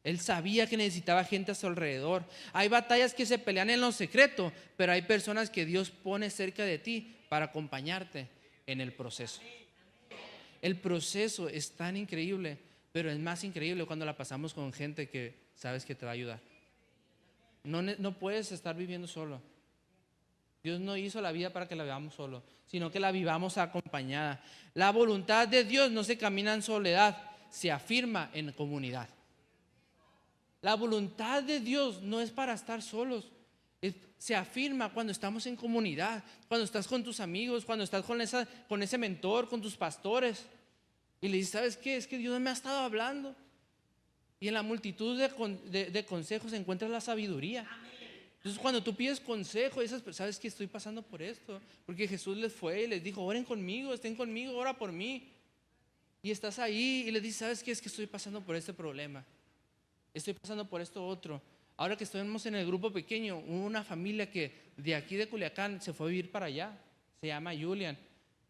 Él sabía que necesitaba gente a su alrededor. Hay batallas que se pelean en lo secreto, pero hay personas que Dios pone cerca de ti para acompañarte en el proceso. El proceso es tan increíble, pero es más increíble cuando la pasamos con gente que sabes que te va a ayudar. No puedes estar viviendo solo. Dios no hizo la vida para que la vivamos solo, sino que la vivamos acompañada. La voluntad de Dios no se camina en soledad, se afirma en comunidad. La voluntad de Dios no es para estar solos. Se afirma cuando estamos en comunidad, cuando estás con tus amigos, cuando estás con ese mentor, con tus pastores. Y le dices, ¿sabes qué? Es que Dios me ha estado hablando. Y en la multitud de consejos encuentras la sabiduría. Entonces cuando tú pides consejo, ¿sabes qué? Estoy pasando por esto. Porque Jesús les fue y les dijo, oren conmigo, estén conmigo, ora por mí. Y estás ahí y les dices, ¿sabes qué? Es que estoy pasando por este problema. Estoy pasando por esto otro. Ahora que estuvimos en el grupo pequeño, hubo una familia que de aquí de Culiacán se fue a vivir para allá. Se llama Julian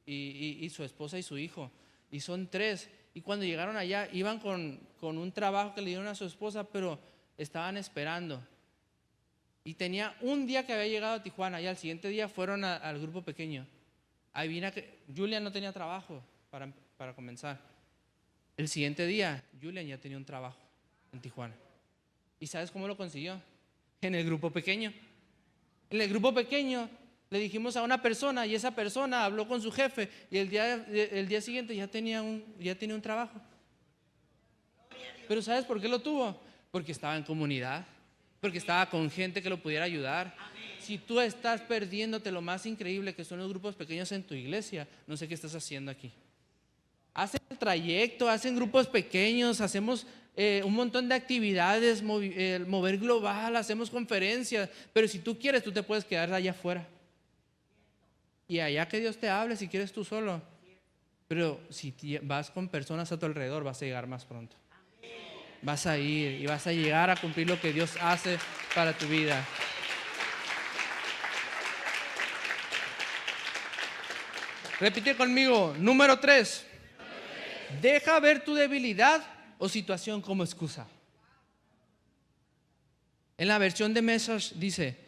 y su esposa y su hijo. Y son 3. Y cuando llegaron allá, iban con un trabajo que le dieron a su esposa, pero estaban esperando. Y tenía un día que había llegado a Tijuana y al siguiente día fueron al grupo pequeño. Adivina que Julian no tenía trabajo para comenzar. El siguiente día, Julian ya tenía un trabajo en Tijuana. ¿Y sabes cómo lo consiguió? En el grupo pequeño. En el grupo pequeño le dijimos a una persona y esa persona habló con su jefe y el día siguiente ya tenía un trabajo. Pero ¿sabes por qué lo tuvo? Porque estaba en comunidad, porque estaba con gente que lo pudiera ayudar. Si tú estás perdiéndote lo más increíble que son los grupos pequeños en tu iglesia, no sé qué estás haciendo aquí. Hacen el trayecto, hacen grupos pequeños, hacemos un montón de actividades, mover global, hacemos conferencias, pero si tú quieres, tú te puedes quedar allá afuera. Y allá que Dios te hable, si quieres tú solo. Pero si vas con personas a tu alrededor, vas a llegar más pronto. Vas a ir y vas a llegar a cumplir lo que Dios hace para tu vida. Repite conmigo, número 3. Deja ver tu debilidad o situación como excusa. En la versión de Message dice,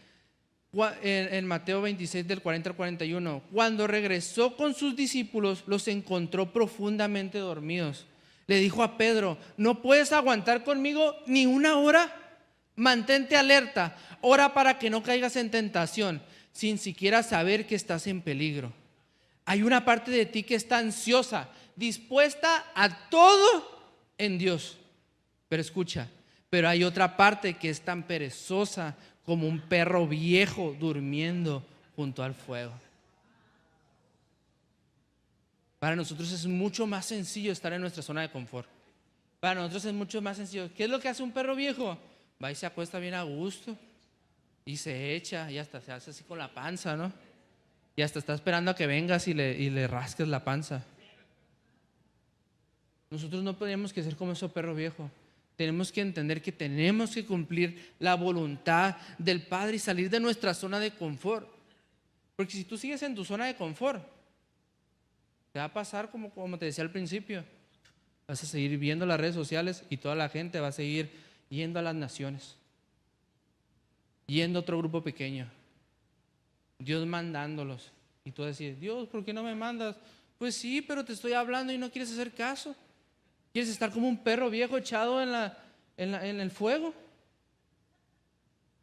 en Mateo 26 del 40 al 41, cuando regresó con sus discípulos, los encontró profundamente dormidos. Le dijo a Pedro, ¿no puedes aguantar conmigo ni una hora? Mantente alerta, ora para que no caigas en tentación, sin siquiera saber que estás en peligro. Hay una parte de ti que está ansiosa, dispuesta a todo en Dios. Pero escucha, pero hay otra parte que es tan perezosa como un perro viejo durmiendo junto al fuego. Para nosotros es mucho más sencillo estar en nuestra zona de confort. Para nosotros es mucho más sencillo. ¿Qué es lo que hace un perro viejo? Va y se acuesta bien a gusto y se echa y hasta se hace así con la panza, ¿no? Y hasta está esperando a que vengas y le rasques la panza. Nosotros no tenemos que ser como ese perro viejo. Tenemos que entender que tenemos que cumplir la voluntad del Padre y salir de nuestra zona de confort. Porque si tú sigues en tu zona de confort, te va a pasar como te decía al principio. Vas a seguir viendo las redes sociales y toda la gente va a seguir yendo a las naciones, yendo a otro grupo pequeño, Dios mandándolos. Y tú decís, Dios, ¿por qué no me mandas? Pues sí, pero te estoy hablando y no quieres hacer caso. Quieres estar como un perro viejo echado en el fuego.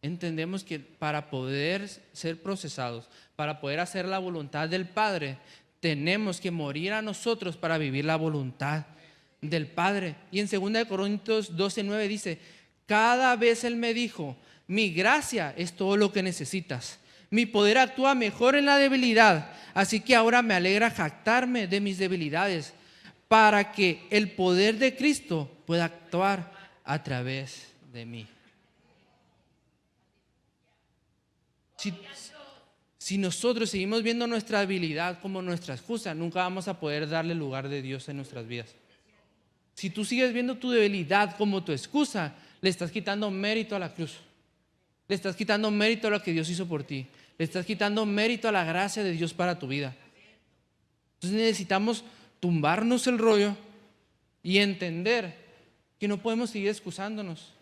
Entendemos que para poder ser procesados, para poder hacer la voluntad del Padre, tenemos que morir a nosotros para vivir la voluntad del Padre. Y en 2 Corintios 12:9 dice, cada vez Él me dijo, mi gracia es todo lo que necesitas. Mi poder actúa mejor en la debilidad, así que ahora me alegra jactarme de mis debilidades, para que el poder de Cristo pueda actuar a través de mí. Si nosotros seguimos viendo nuestra habilidad como nuestra excusa, nunca vamos a poder darle lugar de Dios en nuestras vidas. Si tú sigues viendo tu debilidad como tu excusa, le estás quitando mérito a la cruz. Le estás quitando mérito a lo que Dios hizo por ti. Le estás quitando mérito a la gracia de Dios para tu vida. Entonces necesitamos tumbarnos el rollo y entender que no podemos seguir excusándonos.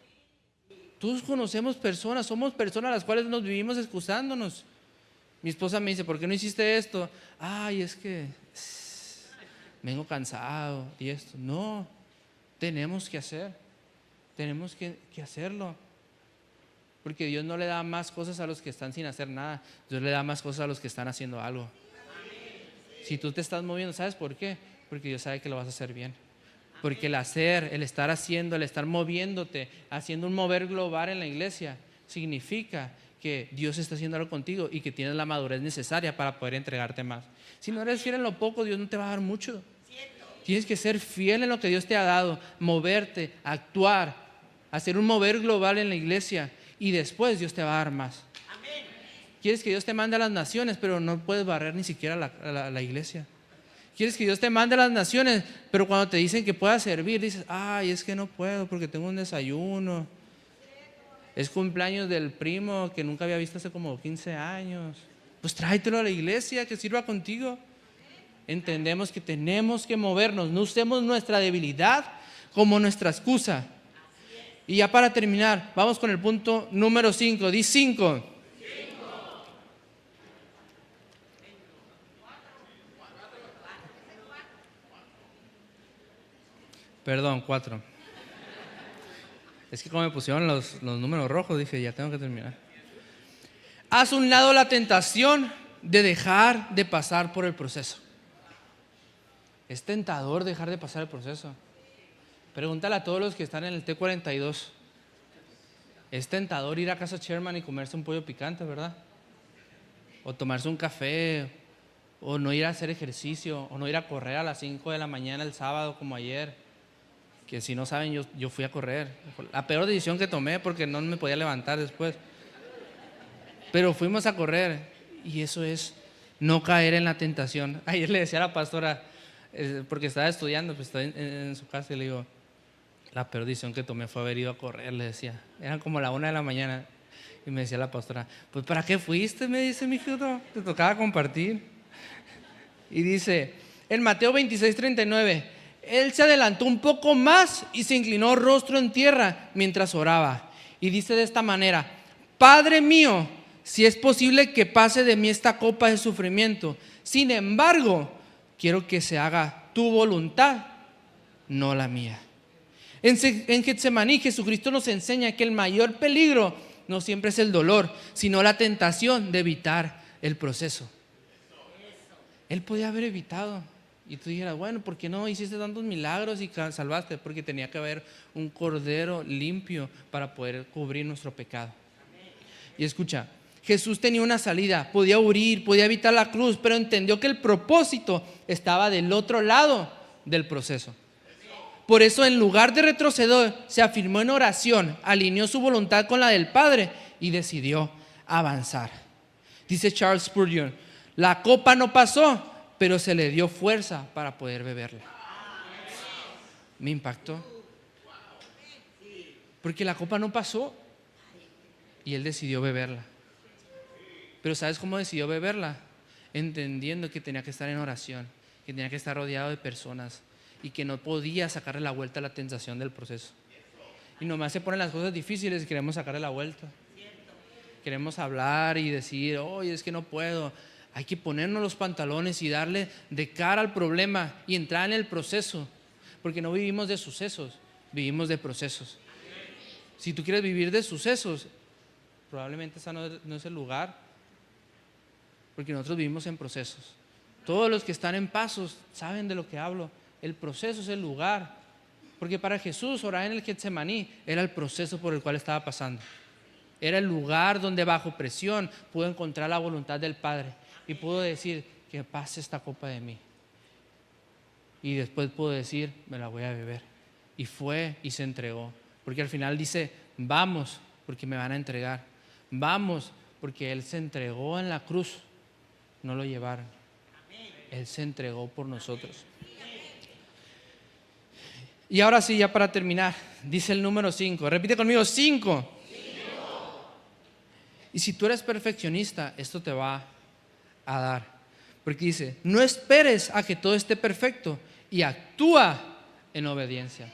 Todos conocemos personas, somos personas a las cuales nos vivimos excusándonos. Mi esposa me dice, ¿por qué no hiciste esto? Ay, es que vengo cansado y esto. No, tenemos que hacerlo. Porque Dios no le da más cosas a los que están sin hacer nada. Dios le da más cosas a los que están haciendo algo. Si tú te estás moviendo, ¿sabes por qué? Porque Dios sabe que lo vas a hacer bien. Porque el hacer, el estar haciendo, el estar moviéndote, haciendo un mover global en la iglesia, significa que Dios está haciendo algo contigo y que tienes la madurez necesaria para poder entregarte más. Si no eres fiel en lo poco, Dios no te va a dar mucho. Tienes que ser fiel en lo que Dios te ha dado, moverte, actuar, hacer un mover global en la iglesia y después Dios te va a dar más. Quieres que Dios te mande a las naciones, pero no puedes barrer ni siquiera la iglesia. Quieres que Dios te mande a las naciones, pero cuando te dicen que puedas servir, dices, ay, es que no puedo porque tengo un desayuno. Es cumpleaños del primo que nunca había visto hace como 15 años. Pues tráetelo a la iglesia, que sirva contigo. Entendemos que tenemos que movernos, no usemos nuestra debilidad como nuestra excusa. Y ya para terminar, vamos con el punto número 5. Di 5. Perdón, 4. Es que como me pusieron los números rojos, dije, ya tengo que terminar. Haz a un lado la tentación de dejar de pasar por el proceso. Es tentador dejar de pasar el proceso. Pregúntale a todos los que están en el T42. Es tentador ir a casa Sherman y comerse un pollo picante, ¿verdad? O tomarse un café, o no ir a hacer ejercicio, o no ir a correr a las 5 de la mañana el sábado como ayer. Que si no saben, yo fui a correr. La peor decisión que tomé porque no me podía levantar después. Pero fuimos a correr y eso es no caer en la tentación. Ayer le decía a la pastora, porque estaba estudiando, pues estaba en su casa y le digo, la peor decisión que tomé fue haber ido a correr, le decía. Eran como la 1 de la mañana y me decía la pastora, pues ¿para qué fuiste? Me dice mi hijo, te tocaba compartir. Y dice, en Mateo 26:39, él se adelantó un poco más y se inclinó rostro en tierra mientras oraba. Y dice de esta manera, Padre mío, si es posible que pase de mí esta copa de sufrimiento, sin embargo, quiero que se haga tu voluntad, no la mía. En Getsemaní, Jesucristo nos enseña que el mayor peligro no siempre es el dolor, sino la tentación de evitar el proceso. Él podía haber evitado. Y tú dijeras, bueno, ¿por qué no hiciste tantos milagros y salvaste? Porque tenía que haber un cordero limpio para poder cubrir nuestro pecado. Y escucha, Jesús tenía una salida, podía huir, podía evitar la cruz, pero entendió que el propósito estaba del otro lado del proceso. Por eso, en lugar de retroceder, se afirmó en oración, alineó su voluntad con la del Padre y decidió avanzar. Dice Charles Spurgeon, la copa no pasó, pero se le dio fuerza para poder beberla. Me impactó. Porque la copa no pasó y él decidió beberla. Pero ¿sabes cómo decidió beberla? Entendiendo que tenía que estar en oración, que tenía que estar rodeado de personas y que no podía sacarle la vuelta a la tentación del proceso. Y nomás se ponen las cosas difíciles y queremos sacarle la vuelta. Queremos hablar y decir, oye, es que no puedo. Hay que ponernos los pantalones y darle de cara al problema y entrar en el proceso. Porque no vivimos de sucesos, vivimos de procesos. Si tú quieres vivir de sucesos, probablemente ese no es el lugar. Porque nosotros vivimos en procesos. Todos los que están en pasos saben de lo que hablo. El proceso es el lugar. Porque para Jesús, orar en el Getsemaní era el proceso por el cual estaba pasando. Era el lugar donde bajo presión pudo encontrar la voluntad del Padre. Y pudo decir, que pase esta copa de mí. Y después pudo decir, me la voy a beber. Y fue y se entregó. Porque al final dice, vamos, porque me van a entregar. Vamos, porque Él se entregó en la cruz. No lo llevaron. Él se entregó por nosotros. Y ahora sí, ya para terminar, dice el número 5. Repite conmigo, 5. Y si tú eres perfeccionista, esto te va a dar. Porque dice, no esperes a que todo esté perfecto y actúa en obediencia.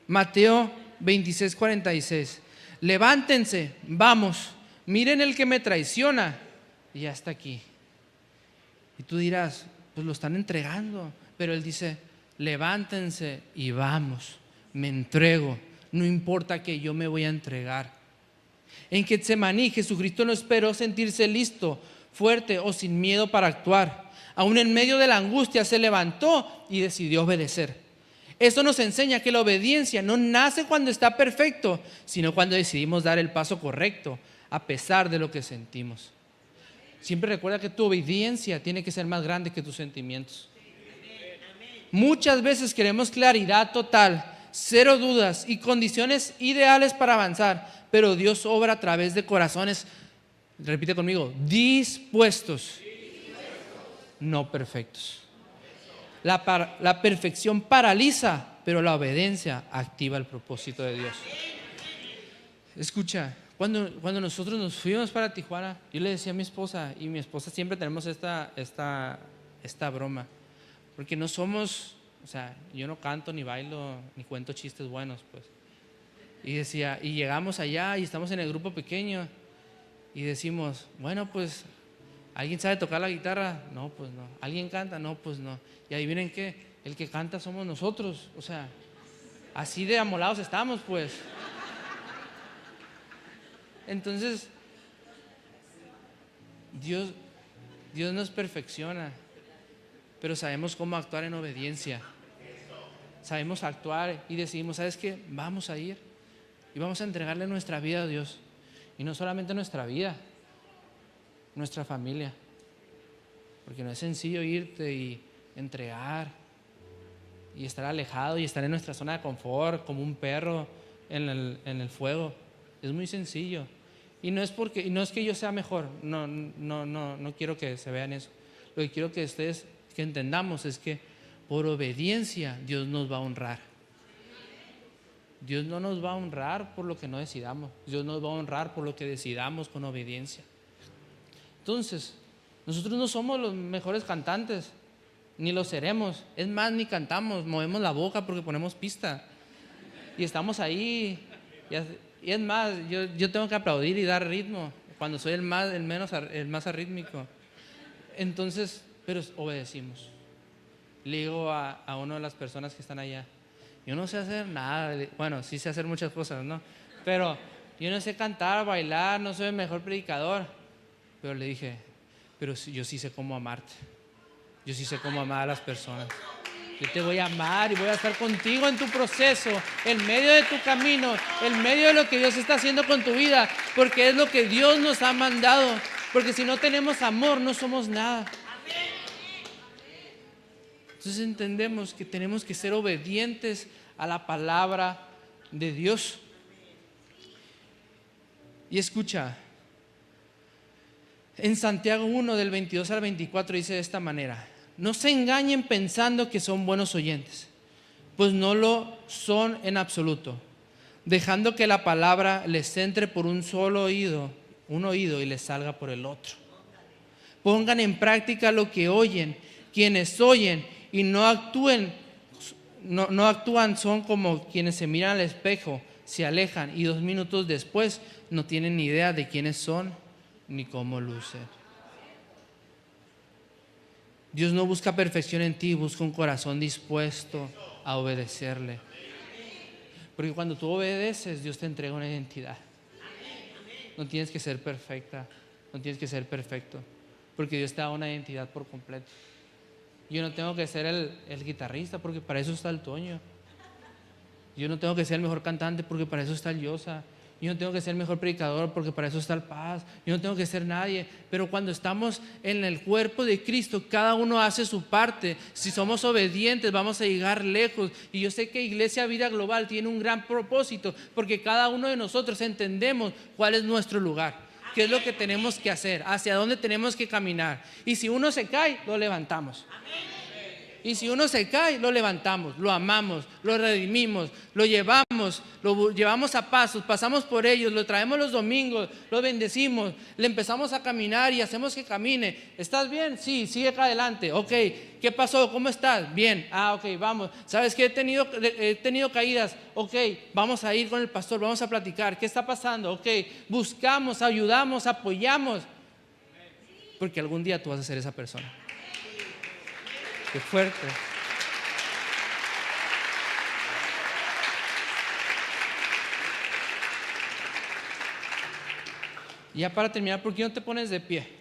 Mateo 26:46. Levántense, vamos, miren el que me traiciona y ya está aquí. Y tú dirás, pues lo están entregando. Pero Él dice, levántense y vamos, me entrego, no importa que yo me voy a entregar. En Getsemaní, Jesucristo no esperó sentirse listo, fuerte o sin miedo para actuar. Aún en medio de la angustia se levantó y decidió obedecer. Eso nos enseña que la obediencia no nace cuando está perfecto, sino cuando decidimos dar el paso correcto, a pesar de lo que sentimos. Siempre recuerda que tu obediencia tiene que ser más grande que tus sentimientos. Muchas veces queremos claridad total, cero dudas y condiciones ideales para avanzar, pero Dios obra a través de corazones, repite conmigo, dispuestos, no perfectos. La perfección paraliza, pero la obediencia activa el propósito de Dios. Escucha, cuando nosotros nos fuimos para Tijuana, yo le decía a mi esposa, y mi esposa siempre tenemos esta broma, porque no somos, o sea, yo no canto ni bailo ni cuento chistes buenos, pues. Y decía, y llegamos allá y estamos en el grupo pequeño y decimos, bueno, pues, ¿alguien sabe tocar la guitarra? No, pues no. ¿Alguien canta? No, pues no. Y ahí vienen que el que canta somos nosotros, o sea, así de amolados estamos, pues. Entonces, Dios nos perfecciona, pero sabemos cómo actuar en obediencia. Sabemos actuar y decidimos, ¿sabes qué? Vamos a ir y vamos a entregarle nuestra vida a Dios. Y no solamente nuestra vida, nuestra familia. Porque no es sencillo irte y entregar y estar alejado y estar en nuestra zona de confort como un perro en el fuego. Es muy sencillo. Y no es que yo sea mejor, no quiero que se vean eso. Lo que quiero que ustedes que entendamos es que por obediencia Dios nos va a honrar. Dios no nos va a honrar por lo que no decidamos. Dios nos va a honrar por lo que decidamos con obediencia. Entonces, nosotros no somos los mejores cantantes, ni lo seremos. Es más, ni cantamos, movemos la boca porque ponemos pista. Y estamos ahí. Y es más, yo tengo que aplaudir y dar ritmo cuando soy el más arrítmico. Entonces, pero obedecimos. Le digo a una de las personas que están allá, yo no sé hacer nada, bueno, sí sé hacer muchas cosas, ¿no? Pero yo no sé cantar, bailar, no soy el mejor predicador. Pero le dije, pero yo sí sé cómo amarte. Yo sí sé cómo amar a las personas. Yo te voy a amar y voy a estar contigo en tu proceso, en medio de tu camino, en medio de lo que Dios está haciendo con tu vida, porque es lo que Dios nos ha mandado. Porque si no tenemos amor, no somos nada. Entonces entendemos que tenemos que ser obedientes a la palabra de Dios. Y escucha, en Santiago 1 del 22 al 24 dice de esta manera: no se engañen pensando que son buenos oyentes, pues no lo son en absoluto, dejando que la palabra les entre por un oído y les salga por el otro. Pongan en práctica lo que oyen. Quienes oyen y no actúan son como quienes se miran al espejo, se alejan y 2 minutos después no tienen ni idea de quiénes son ni cómo lucen. Dios no busca perfección en ti, busca un corazón dispuesto a obedecerle. Porque cuando tú obedeces, Dios te entrega una identidad. No tienes que ser perfecta, no tienes que ser perfecto, porque Dios te da una identidad por completo. Yo no tengo que ser el guitarrista, porque para eso está el Toño. Yo no tengo que ser el mejor cantante, porque para eso está el Yosa. Yo no tengo que ser el mejor predicador, porque para eso está el Paz. Yo no tengo que ser nadie. Pero cuando estamos en el cuerpo de Cristo, cada uno hace su parte. Si somos obedientes, vamos a llegar lejos. Y yo sé que Iglesia Vida Global tiene un gran propósito, porque cada uno de nosotros entendemos cuál es nuestro lugar, qué es lo que tenemos que hacer, hacia dónde tenemos que caminar. Y si uno se cae, lo levantamos. Y si uno se cae, lo levantamos, lo amamos, lo redimimos, lo llevamos a pasos, pasamos por ellos, lo traemos los domingos, lo bendecimos, le empezamos a caminar y hacemos que camine. ¿Estás bien? Sí, sigue acá adelante. Ok, ¿qué pasó? ¿Cómo estás? Bien. Ok, vamos. ¿Sabes qué? He tenido caídas. Ok, vamos a ir con el pastor, vamos a platicar. ¿Qué está pasando? Ok, buscamos, ayudamos, apoyamos. Porque algún día tú vas a ser esa persona. Qué fuerte. Y ya para terminar, ¿por qué no te pones de pie?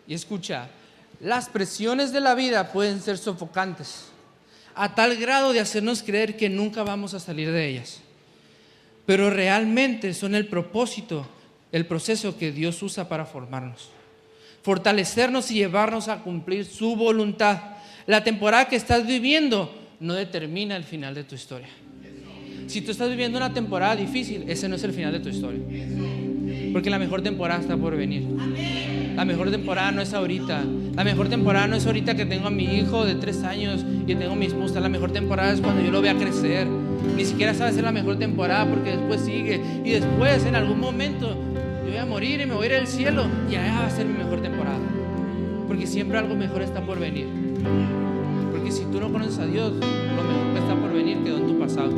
Y escucha, las presiones de la vida pueden ser sofocantes, a tal grado de hacernos creer que nunca vamos a salir de ellas. Pero realmente son el propósito, el proceso que Dios usa para formarnos, fortalecernos y llevarnos a cumplir su voluntad. La temporada que estás viviendo no determina el final de tu historia. Si tú estás viviendo una temporada difícil, ese no es el final de tu historia, porque la mejor temporada está por venir. La mejor temporada no es ahorita. La mejor temporada no es ahorita que tengo a mi hijo de 3 años y tengo mi esposa. La mejor temporada es cuando yo lo vea crecer. Ni siquiera sabe ser la mejor temporada, porque después sigue. Y después, en algún momento, yo voy a morir y me voy a ir al cielo, y allá va a ser mi mejor temporada, porque siempre algo mejor está por venir. Porque si tú no conoces a Dios, lo mejor que está por venir quedó en tu pasado.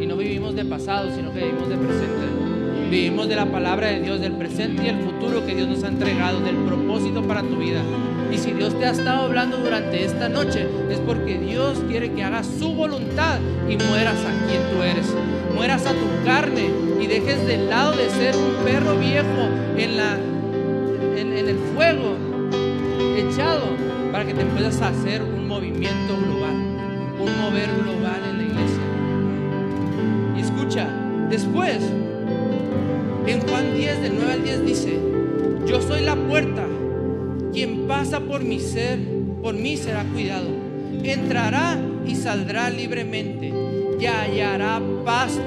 Y no vivimos de pasado, sino que vivimos de presente. Vivimos de la palabra de Dios, del presente y el futuro que Dios nos ha entregado, del propósito para tu vida. Y si Dios te ha estado hablando durante esta noche, es porque Dios quiere que hagas su voluntad y mueras a quien tú eres. Mueras a tu carne y dejes de lado de ser un perro viejo en el fuego echado, para que te puedas hacer un movimiento global, un mover global en la iglesia. Y escucha, después, en Juan 10, del 9 al 10 dice: yo soy la puerta, quien pasa por mí será cuidado. Entrará y saldrá libremente, y hallará pastos.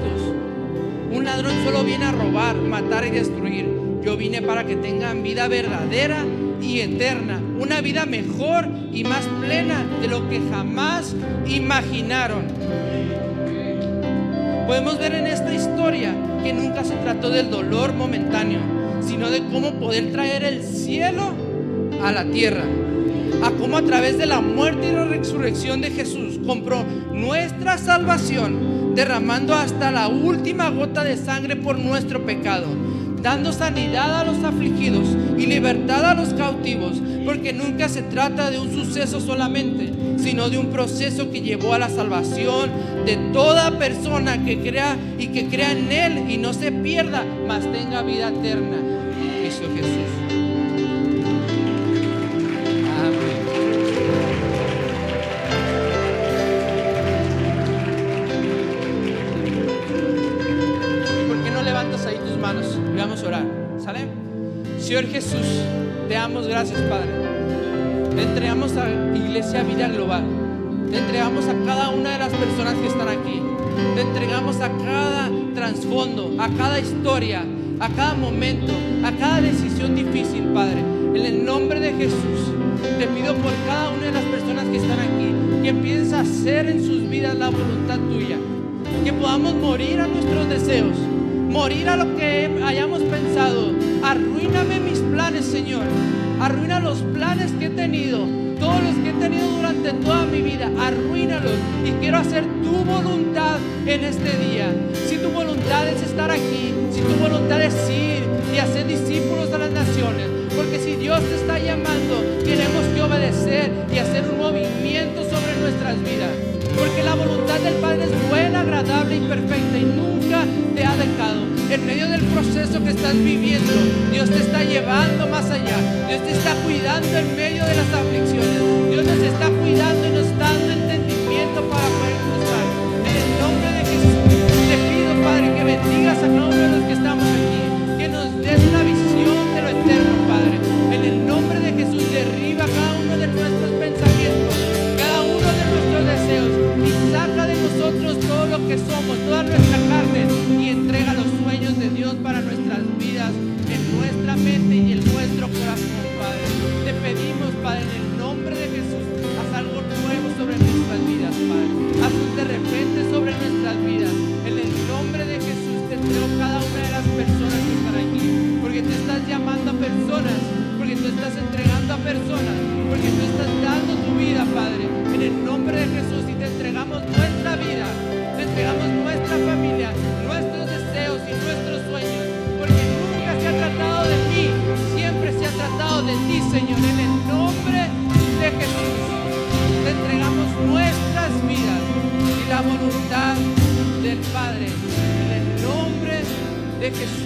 Un ladrón solo viene a robar, matar y destruir. Yo vine para que tengan vida verdadera y eterna, una vida mejor y más plena de lo que jamás imaginaron. Podemos ver en esta historia que nunca se trató del dolor momentáneo, sino de cómo poder traer el cielo a la tierra, a cómo a través de la muerte y la resurrección de Jesús compró nuestra salvación, derramando hasta la última gota de sangre por nuestro pecado, dando sanidad a los afligidos y libertad a los cautivos, porque nunca se trata de un suceso solamente, sino de un proceso que llevó a la salvación de toda persona que crea y que crea en Él y no se pierda, mas tenga vida eterna en Cristo Jesús. Amén. ¿Por qué no levantas ahí tus manos y vamos a orar? ¿Sale? Señor Jesús, te damos gracias, Padre. Te entregamos a Iglesia Vida Global. Te entregamos a cada una de las personas que están aquí. Te entregamos a cada trasfondo, a cada historia, a cada momento, a cada decisión difícil, Padre. En el nombre de Jesús, te pido por cada una de las personas que están aquí, que empieces a hacer en sus vidas la voluntad tuya. Que podamos morir a nuestros deseos, morir a lo que hayamos pensado. Arruíname mis planes, Señor. Arruina los planes que he tenido, todos los que he tenido durante toda mi vida. Arruínalos, y quiero hacer tu voluntad en este día. Si tu voluntad es estar aquí, si tu voluntad es ir y hacer discípulos a las naciones, porque si Dios te está llamando, tenemos que obedecer y hacer un movimiento sobre nuestras vidas, porque la voluntad del Padre es buena, agradable y perfecta, y nunca te ha dejado. En medio del proceso que estás viviendo, Dios te está llevando más allá. Dios te está cuidando en medio de las aflicciones. Dios nos está cuidando y nos está dando entendimiento para poder cruzar. En el nombre de Jesús, te pido, Padre, que bendigas a cada uno de los que estamos aquí, que nos des una visión de lo eterno, Padre. En el nombre de Jesús, derriba cada uno de nuestros pensamientos, cada uno de nuestros deseos, y saca de nosotros todo lo que somos, toda nuestra carne, y entrega los sueños de Dios para nuestras vidas, en nuestra mente y en nuestro corazón, Padre. Te pedimos, Padre, en el nombre de Jesús, haz algo nuevo sobre nuestras vidas, Padre. Haz un de repente sobre nuestras vidas. En el nombre de Jesús te entrego cada una de las personas que están aquí, porque te estás llamando a personas, porque tú estás entregando a personas, porque tú estás dando tu vida, Padre. En el nombre de Jesús, y te entregamos nuestra vida, te entregamos nuestra familia, nuestros deseos y nuestros sueños, porque nunca se ha tratado de mí, siempre se ha tratado de ti, Señor. En el nombre de Jesús, te entregamos la voluntad del Padre. En el nombre de Jesús.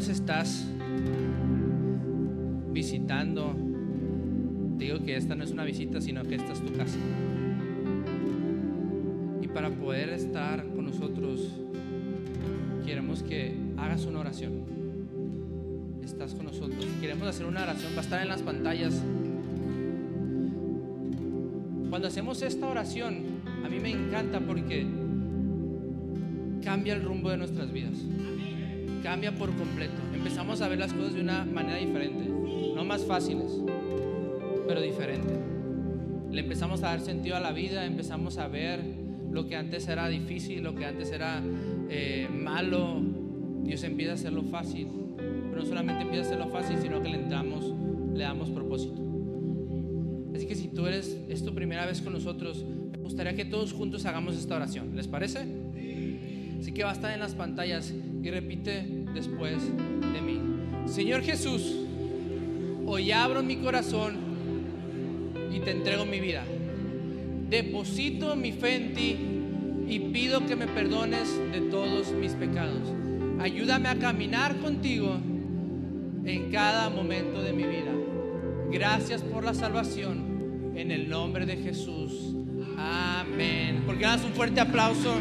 Estás visitando, te digo que esta no es una visita, sino que esta es tu casa. Y para poder estar con nosotros, queremos que hagas una oración. Estás con nosotros, queremos hacer una oración, va a estar en las pantallas. Cuando hacemos esta oración, a mí me encanta porque cambia el rumbo de nuestras vidas. Cambia por completo. Empezamos a ver las cosas de una manera diferente, no más fáciles, pero diferente. Le empezamos a dar sentido a la vida, empezamos a ver lo que antes era difícil, lo que antes era malo. Dios empieza a hacerlo fácil, pero no solamente empieza a hacerlo fácil, sino que le damos propósito. Así que si es tu primera vez con nosotros, me gustaría que todos juntos hagamos esta oración. ¿Les parece? Así que va a estar en las pantallas y repite después de mí. Señor Jesús, hoy abro mi corazón y te entrego mi vida. Deposito mi fe en ti y pido que me perdones de todos mis pecados. Ayúdame a caminar contigo en cada momento de mi vida. Gracias por la salvación en el nombre de Jesús. Amén. ¿Por qué no das un fuerte aplauso?